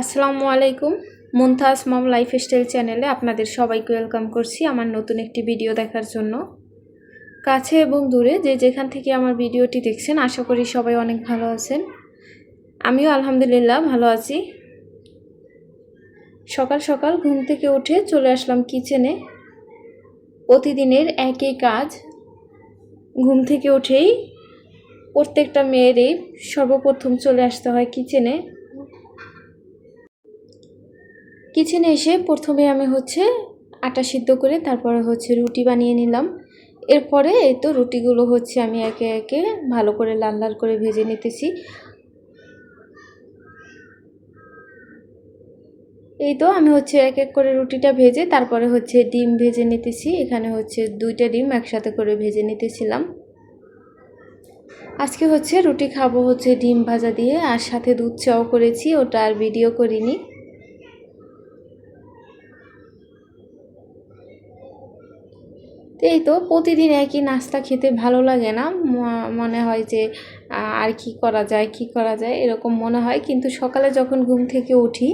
আসসালামু আলাইকুম। মুনতাজ মম লাইফস্টাইল চ্যানেলে আপনাদের সবাইকে ওয়েলকাম করছি আমার নতুন একটি ভিডিও দেখার জন্য। কাছে এবং দূরে যে যেখান থেকে আমার ভিডিওটি দেখছেন আশা করি সবাই অনেক ভালো আছেন। আমিও আলহামদুলিল্লাহ ভালো আছি। সকাল সকাল ঘুম থেকে উঠে চলে আসলাম কিচেনে। প্রতিদিনের একই কাজ, ঘুম থেকে উঠেই প্রত্যেকটা মেয়েরই সর্বপ্রথম চলে আসতে হয় কিচেনে। কিচেনে এসে প্রথমে আমি আটা সিদ্ধ করে তারপরে রুটি বানিয়ে নিলাম। এরপরে এই তো রুটিগুলো আমি একে একে ভালো করে লাল লাল করে ভেজে নিতেছি। এই তো আমি এক এক করে রুটিটা ভেজে তারপরে ডিম ভেজে নিতেছি। এখানে দুইটা ডিম একসাথে করে ভেজে নিতেছিলাম। আজকে রুটি খাবো ডিম ভাজা দিয়ে, আর সাথে দুধ চাও করেছি, ওটা আর ভিডিও করিনি। এই তো প্রতিদিন একই নাস্তা খেতে ভালো লাগে না, মনে হয় যে আর কি করা যায় এরকম মনে হয়। কিন্তু সকালে যখন ঘুম থেকে উঠি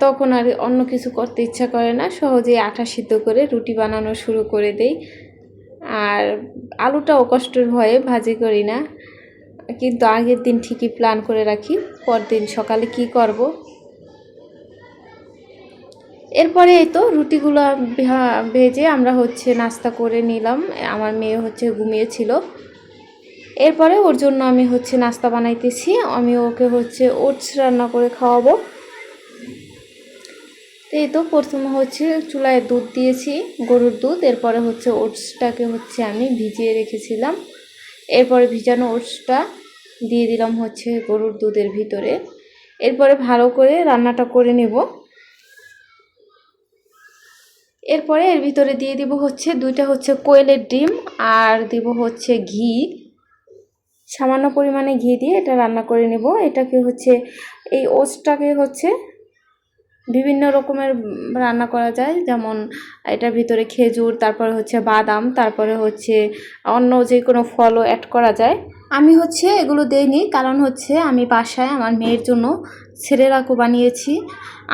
তখন আর অন্য কিছু করতে ইচ্ছা করে না, সহজেই আটা সিদ্ধ করে রুটি বানানো শুরু করে দেই। আর আলুটাও কষ্টের ভয়ে ভাজি করি না, কিন্তু আগের দিন ঠিকই প্ল্যান করে রাখি পরদিন সকালে কি করব। এরপরে এই তো রুটিগুলো ভেজে আমরা নাস্তা করে নিলাম। আমার মেয়ে ঘুমিয়েছিল। এরপরে ওর জন্য আমি নাস্তা বানাইতেছি। আমি ওকে ওটস রান্না করে খাওয়াবো। এই তো প্রথমে চুলায় দুধ দিয়েছি, গরুর দুধ। এরপরে ওটসটাকে আমি ভিজিয়ে রেখেছিলাম। এরপরে ভিজানো ওটসটা দিয়ে দিলাম গরুর দুধের ভিতরে। এরপরে ভালো করে রান্নাটা করে নেব। এরপরে এর ভিতরে দিয়ে দিব দুইটা কোয়েলের ডিম, আর দিব ঘি। সামান্য পরিমাণে ঘি দিয়ে এটা রান্না করে নেব। এটাকে এই ওটসটাকে বিভিন্ন রকমের রান্না করা যায়, যেমন এটার ভিতরে খেজুর, তারপরে বাদাম, তারপরে অন্য যে কোনো ফলও অ্যাড করা যায়। আমি এগুলো দেইনি, কারণ আমি বাসায় আমার মেয়ের জন্য সেরেলাকও বানিয়েছি।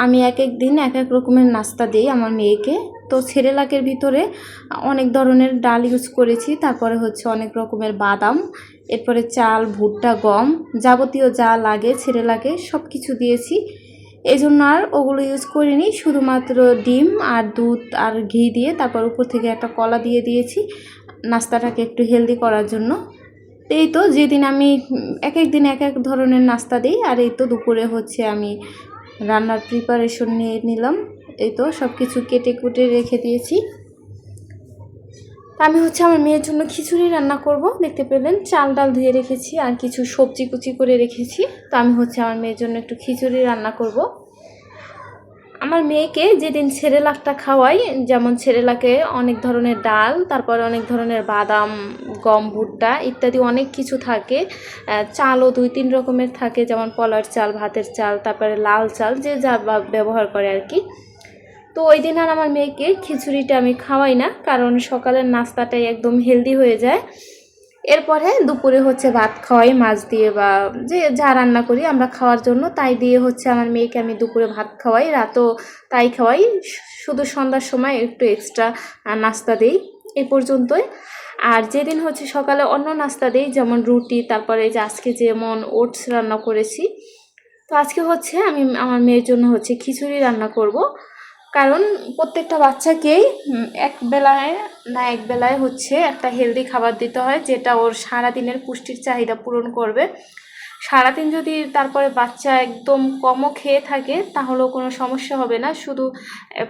আমি এক এক দিন এক এক রকমের নাস্তা দিই আমার মেয়েকে। তো সেরেলাকের ভিতরে অনেক ধরনের ডাল ইউজ করেছি, তারপরে অনেক রকমের বাদাম, এরপরে চাল, ভুট্টা, গম, যাবতীয় যা লাগে সেরেলাকে সব কিছু দিয়েছি। এই জন্য আর ওগুলো ইউজ করিনি, শুধুমাত্র ডিম আর দুধ আর ঘি দিয়ে তারপর উপর থেকে একটা কলা দিয়ে দিয়েছি নাস্তাটাকে একটু হেলদি করার জন্য। এই তো যেদিন আমি এক এক দিন এক এক ধরনের নাস্তা দিই। আর এই তো দুপুরে আমি রান্নার প্রিপারেশন নিয়ে নিলাম। এই তো সব কিছু কেটে কুটে রেখে দিয়েছি। আমি আমার মেয়ের জন্য খিচুড়ি রান্না করব। দেখতে পেলেন চাল ডাল ধুয়ে রেখেছি আর কিছু সবজি কুচি করে রেখেছি। তো আমি আমার মেয়ের জন্য একটু খিচুড়ি রান্না করব। আমার মেয়েকে যেদিন সেরেলাকটা খাওয়াই, যেমন সেরেলাকে অনেক ধরনের ডাল, তারপরে অনেক ধরনের বাদাম, গম, ভুট্টা ইত্যাদি অনেক কিছু থাকে। চালও 2-3 রকমের থাকে, যেমন পলার চাল, ভাতের চাল, তারপরে লাল চাল, যে যা ব্যবহার করে আর কি। তো ওই দিন আর আমার মেয়েকে খিচুড়িটা আমি খাওয়াই না, কারণ সকালের নাস্তাটাই একদম হেলদি হয়ে যায়। এরপরে দুপুরে ভাত খাওয়াই মাছ দিয়ে, বা যে যা রান্না করি আমরা খাওয়ার জন্য তাই দিয়ে আমার মেয়েকে আমি দুপুরে ভাত খাওয়াই, রাতও তাই খাওয়াই। শুধু সন্ধ্যার সময় একটু এক্সট্রা নাস্তা দিই, এই পর্যন্তই। আর যেদিন সকালে অন্য নাস্তা দিই, যেমন রুটি, তারপরে যে আজকে যেমন ওটস রান্না করেছি। তো আজকে আমি আমার মেয়ের জন্য খিচুড়ি রান্না করব, কারণ প্রত্যেকটা বাচ্চাকেই এক বেলায় একটা হেলদি খাবার দিতে হয়, যেটা ওর সারাদিনের পুষ্টির চাহিদা পূরণ করবে। সারাদিন যদি তারপরে বাচ্চা একদম কমও খেয়ে থাকে তাহলেও কোনো সমস্যা হবে না। শুধু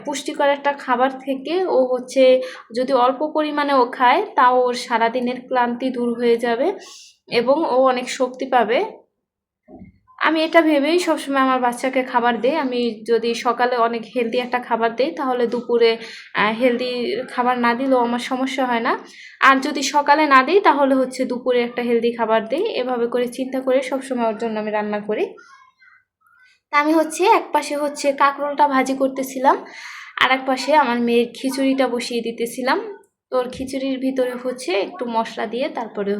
পুষ্টিকর একটা খাবার থেকে ও যদি অল্প পরিমাণেও খায়, তাও ওর সারাদিনের ক্লান্তি দূর হয়ে যাবে এবং ও অনেক শক্তি পাবে। আমি এটা ভেবেই সবসময় আমার বাচ্চাকে খাবার দিই। আমি যদি সকালে অনেক হেলদি একটা খাবার দিই, তাহলে দুপুরে হেলদি খাবার না দিলেও আমার সমস্যা হয় না। আর যদি সকালে না দিই, তাহলে দুপুরে একটা হেলদি খাবার দিই। এভাবে করে চিন্তা করে সবসময় ওর জন্য আমি রান্না করি। তা আমি এক পাশে কাঁকরোলটা ভাজি করতেছিলাম, আর এক পাশে আমার মেয়ের খিচুড়িটা বসিয়ে দিতেছিলাম। তো ওর খিচুড়ির ভিতরে একটু মশলা দিয়ে তারপরে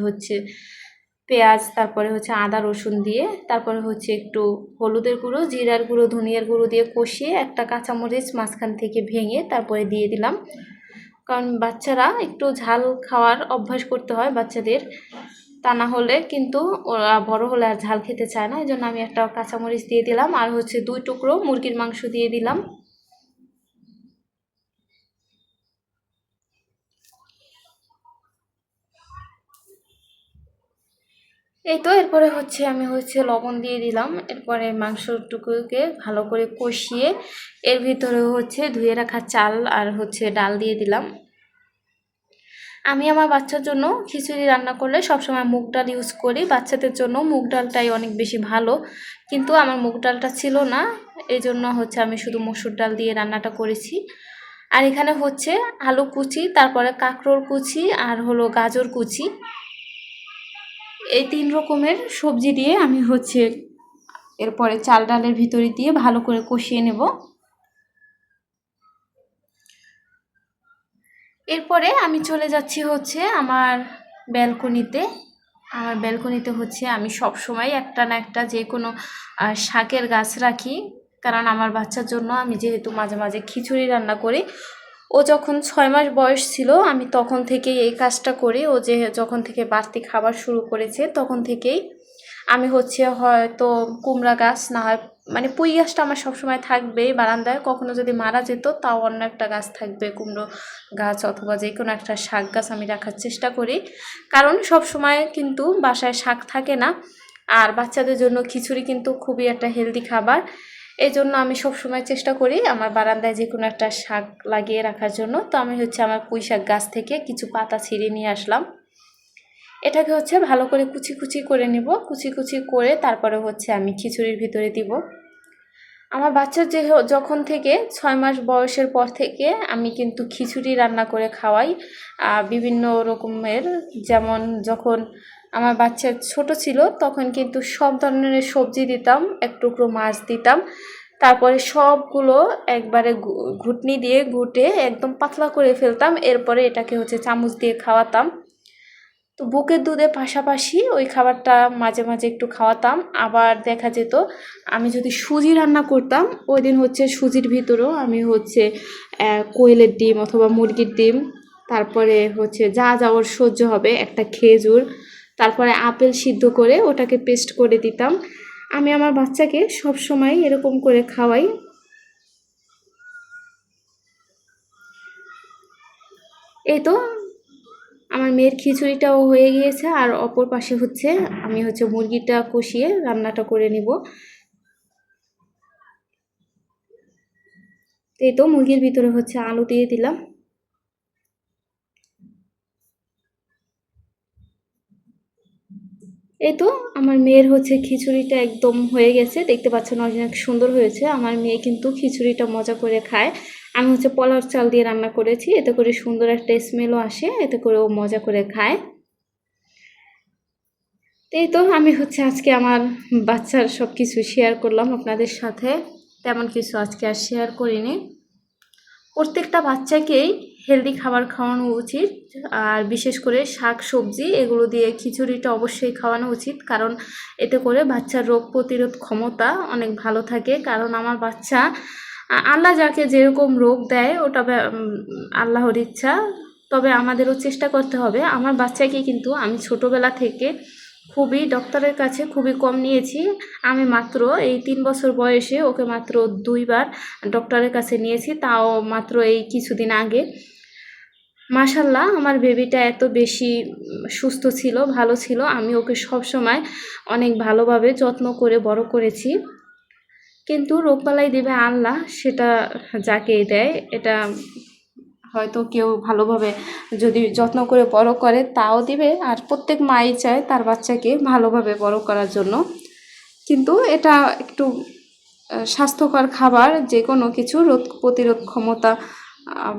পেঁয়াজ, তারপরে হচ্ছে আদা রসুন দিয়ে, তারপরে হচ্ছে একটু হলুদের গুঁড়ো, জিরার গুঁড়ো, ধনিয়ার গুঁড়ো দিয়ে কষিয়ে একটা কাঁচামরিচ মাঝখান থেকে ভেঙে তারপরে দিয়ে দিলাম। কারণ বাচ্চারা একটু ঝাল খাওয়ার অভ্যাস করতে হয় বাচ্চাদের, তা না হলে কিন্তু ওরা বড় হলে আর ঝাল খেতে চায় না। এই জন্য আমি একটা কাঁচামরিচ দিয়ে দিলাম, আর হচ্ছে 2 টুকরো মুরগির মাংস দিয়ে দিলাম। এই তো এরপরে হচ্ছে আমি লবণ দিয়ে দিলাম। এরপরে মাংসটুকুকে ভালো করে কষিয়ে এর ভিতরে হচ্ছে ধুয়ে রাখা চাল আর হচ্ছে ডাল দিয়ে দিলাম। আমি আমার বাচ্চার জন্য খিচুড়ি রান্না করলে সবসময় মুগ ডাল ইউজ করি। বাচ্চাদের জন্য মুগ ডালটাই অনেক বেশি ভালো, কিন্তু আমার মুগ ডালটা ছিল না, এই জন্য হচ্ছে আমি শুধু মসুর ডাল দিয়ে রান্নাটা করেছি। আর এখানে হচ্ছে আলু কুচি, তারপরে কাঁকরোল কুচি আর হলো গাজর কুচি, এই 3 রকমের সবজি দিয়ে আমি হচ্ছে এরপরে চাল ডালের ভিতরে দিয়ে ভালো করে কষিয়ে নেব। এরপরে আমি চলে যাচ্ছি হচ্ছে আমার ব্যালকনিতে। আমার ব্যালকনিতে হচ্ছে আমি সব সময় একটা না একটা যে কোনো শাকের গাছ রাখি, কারণ আমার বাচ্চার জন্য আমি যেহেতু মাঝে মাঝে খিচুড়ি রান্না করি। ও যখন 6 মাস বয়স ছিল আমি তখন থেকেই এই কাজটা করি। ও যে যখন থেকে বাড়তি খাবার শুরু করেছে তখন থেকেই আমি হচ্ছে হয়তো কুমড়া গাছ না হয় মানে পুঁই গাছটা আমার সবসময় থাকবেই বারান্দায়, কখনো যদি মারা যেত তাও অন্য একটা গাছ থাকবে, কুমড়ো গাছ অথবা যে কোনো একটা শাক গাছ আমি রাখার চেষ্টা করি। কারণ সব সময় কিন্তু বাসায় শাক থাকে না, আর বাচ্চাদের জন্য খিচুড়ি কিন্তু খুবই একটা হেলদি খাবার। এই জন্য আমি সবসময় চেষ্টা করি আমার বারান্দায় যে কোনো একটা শাক লাগিয়ে রাখার জন্য। তো আমি হচ্ছে আমার পুঁই শাক গাছ থেকে কিছু পাতা ছিঁড়ে নিয়ে আসলাম। এটাকে হচ্ছে ভালো করে কুচি কুচি করে নেব। কুচি কুচি করে তারপরে হচ্ছে আমি খিচুড়ির ভিতরে দিব। আমার বাচ্চার যখন থেকে 6 মাস বয়সের পর থেকে আমি কিন্তু খিচুড়ি রান্না করে খাওয়াই বিভিন্ন রকমের। যেমন যখন আমার বাচ্চা ছোট ছিল তখন কিন্তু সব ধরনের সবজি দিতাম, এক টুকরো মাছ দিতাম, তারপরে সবগুলো একবারে ঘুটনি দিয়ে ঘুটে একদম পাতলা করে ফেলতাম, এরপরে এটাকে হচ্ছে চামচ দিয়ে খাওয়াতাম। তো বুকের দুধের পাশাপাশি ওই খাবারটা মাঝে মাঝে একটু খাওয়াতাম। আবার দেখা যেত আমি যদি সুজি রান্না করতাম ওই দিন হচ্ছে সুজির ভিতরেও আমি হচ্ছে কোয়েলের ডিম অথবা মুরগির ডিম, তারপরে হচ্ছে যা যা ওর সহ্য হবে, একটা খেজুর, তারপরে আপেল সিদ্ধ করে ওটাকে পেস্ট করে দিতাম। আমি আমার বাচ্চাকে সব সময় এরকম করে খাওয়াই। এই তো আমার মেয়ের খিচুড়িটাও হয়ে গিয়েছে, আর অপর পাশে হচ্ছে আমি হচ্ছে মুরগিটা কষিয়ে রান্নাটা করে নিব। এই তো মুরগির ভিতরে হচ্ছে আলু দিয়ে দিলাম। এই তো আমার মেয়ের হচ্ছে খিচুড়িটা একদম হয়ে গেছে, দেখতে পাচ্ছেন অনেক সুন্দর হয়েছে। আমার মেয়ে কিন্তু খিচুড়িটা মজা করে খায়। আমি হচ্ছে পোলার চাল দিয়ে রান্না করেছি, এতে করে সুন্দর একটা স্মেলও আসে, এতে করে ও মজা করে খায়। এই তো আমি হচ্ছে আজকে আমার বাচ্চার সব কিছু শেয়ার করলাম আপনাদের সাথে, তেমন কিছু আজকে আর শেয়ার করিনি। প্রত্যেকটা বাচ্চাকেই হেলদি খাবার খাওয়ানো উচিত, আর বিশেষ করে শাক সবজি এগুলো দিয়ে খিচুড়িটা অবশ্যই খাওয়ানো উচিত, কারণ এতে করে বাচ্চার রোগ প্রতিরোধ ক্ষমতা অনেক ভালো থাকে। কারণ আমার বাচ্চা আল্লাহ যাকে যেরকম রোগ দেয় ওটা আল্লাহর ইচ্ছা, তবে আমাদেরও চেষ্টা করতে হবে। আমার বাচ্চাকে কিন্তু আমি ছোটোবেলা থেকে খুবই ডক্টরের কাছে খুবই কম নিয়েছি। আমি মাত্র এই 3 বছর বয়সে ওকে মাত্র 2 বার ডক্টরের কাছে নিয়েছি, তাও মাত্র এই কিছুদিন আগে। মাশাল্লাহ আমার বেবিটা এত বেশি সুস্থ ছিল, ভালো ছিল। আমি ওকে সবসময় অনেক ভালোভাবে যত্ন করে বড় করেছি, কিন্তু রোগবালাই দেবে আল্লাহ, সেটা যাকেই দেয়। এটা হয়তো কেউ ভালোভাবে যদি যত্ন করে বড় করে তাও দিবে, আর প্রত্যেক মাই চায় তার বাচ্চাকে ভালোভাবে বড় করার জন্য। কিন্তু এটা একটু স্বাস্থ্যকর খাবার যে কোনো কিছু রোগ প্রতিরোধ ক্ষমতা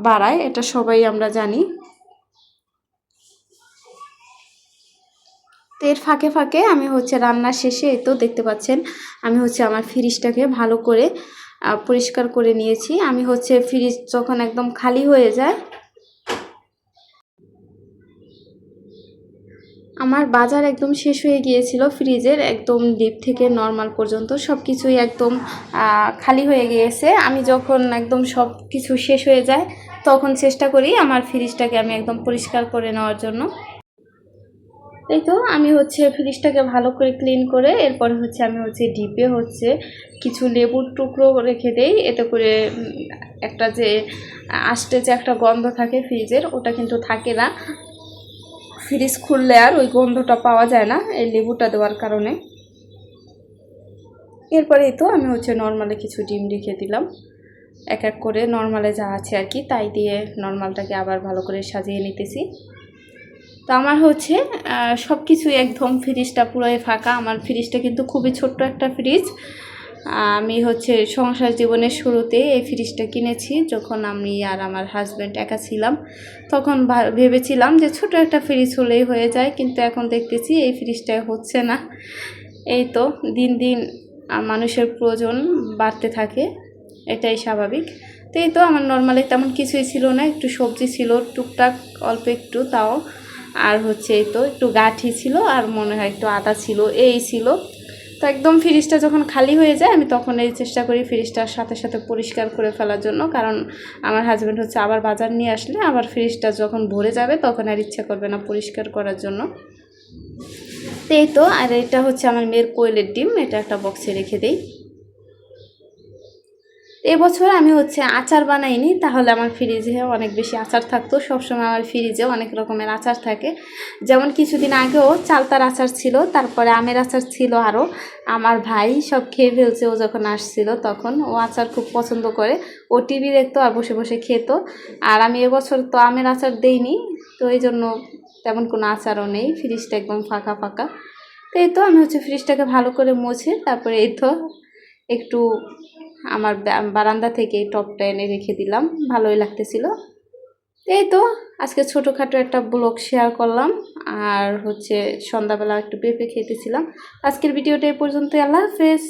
বাড়ায়, এটা সবাই আমরা জানি। তো এর ফাঁকে ফাঁকে আমি হচ্ছে রান্নার শেষে এই তো দেখতে পাচ্ছেন আমি হচ্ছে আমার ফ্রিজটাকে ভালো করে পরিষ্কার করে নিয়েছি। আমি হচ্ছে ফ্রিজ যখন একদম খালি হয়ে যায়, আমার বাজার একদম শেষ হয়ে গিয়েছিল, ফ্রিজের একদম ডিপ থেকে নর্মাল পর্যন্ত সব কিছুই একদম খালি হয়ে গিয়েছে। আমি যখন একদম সব কিছু শেষ হয়ে যায় তখন চেষ্টা করি আমার ফ্রিজটাকে আমি একদম পরিষ্কার করে নেওয়ার জন্য। এই তো আমি হচ্ছে ফ্রিজটাকে ভালো করে ক্লিন করে এরপরে হচ্ছে আমি হচ্ছে ডিপে হচ্ছে কিছু লেবুর টুকরো রেখে দেই, এতে করে একটা যে আষ্টে যে একটা গন্ধ থাকে ফ্রিজের, ওটা কিন্তু থাকে না। ফ্রিজ খুললে আর ওই গন্ধটা পাওয়া যায় না এই লেবুটা দেওয়ার কারণে। এরপরেই তো আমি হচ্ছে নর্মালে কিছু ডিম রেখে দিলাম, এক এক করে নর্মালে যা আছে আর কি তাই দিয়ে নর্মালটাকে আবার ভালো করে সাজিয়ে নিতেছি। তো আমার হচ্ছে সব কিছুই একদম ফ্রিজটা পুরোই ফাঁকা। আমার ফ্রিজটা কিন্তু খুবই ছোট্ট একটা ফ্রিজ। আমি হচ্ছে সংসার জীবনের শুরুতে এই ফ্রিজটা কিনেছি, যখন আমি আর আমার হাজব্যান্ড একা ছিলাম তখন ভেবেছিলাম যে ছোট একটা ফ্রিজ হলেই হয়ে যায়, কিন্তু এখন দেখতেছি এই ফ্রিজটা হচ্ছে না। এই তো দিন দিন মানুষের প্রয়োজন বাড়তে থাকে, এটাই স্বাভাবিক। তো এই তো আমার নর্মালি তেমন কিছুই ছিল না, একটু সবজি ছিল টুকটাক অল্প একটু তাও, আর হচ্ছে এই তো একটু গাঠি ছিল আর মনে হয় একটু আটা ছিল, এই ছিল। তো একদম ফ্রিজটা যখন খালি হয়ে যায় আমি তখন এই চেষ্টা করি ফ্রিজটার সাথে সাথে পরিষ্কার করে ফেলার জন্য, কারণ আমার হাজব্যান্ড হচ্ছে আবার বাজার নিয়ে আসলে আবার ফ্রিজটা যখন ভরে যাবে তখন আর ইচ্ছা করবে না পরিষ্কার করার জন্য। তো এই তো, আর এটা হচ্ছে আমার মেয়ের কোয়েলের ডিম, এটা একটা বক্সে রেখে দেই। এবছর আমি হচ্ছে আচার বানাইনি, তাহলে আমার ফ্রিজে অনেক বেশি আচার থাকতো। সবসময় আমার ফ্রিজে অনেক রকমের আচার থাকে, যেমন কিছুদিন আগেও চালতার আচার ছিল, তারপরে আমের আচার ছিল আরও। আমার ভাই সব খেয়ে ফেলছে, ও যখন আসছিল তখন ও আচার খুব পছন্দ করে, ও টিভি দেখতো আর বসে বসে খেত। আর আমি এবছর তো আমের আচার দেইনি, তো এই জন্য তেমন কোনো আচারও নেই, ফ্রিজটা একদম ফাঁকা ফাঁকা। তো এই তো আমি হচ্ছে ফ্রিজটাকে ভালো করে মুছে তারপরে এই তো একটু আমার বারান্দা থেকে এই টপটা এনে রেখে দিলাম, ভালোই লাগতেছিল। এই তো আজকে ছোটোখাটো একটা ব্লগ শেয়ার করলাম, আর হচ্ছে সন্ধ্যাবেলা একটু পেঁপে খেতেছিলাম। আজকের ভিডিওটা এই পর্যন্তই, আল্লাহ হাফেজ।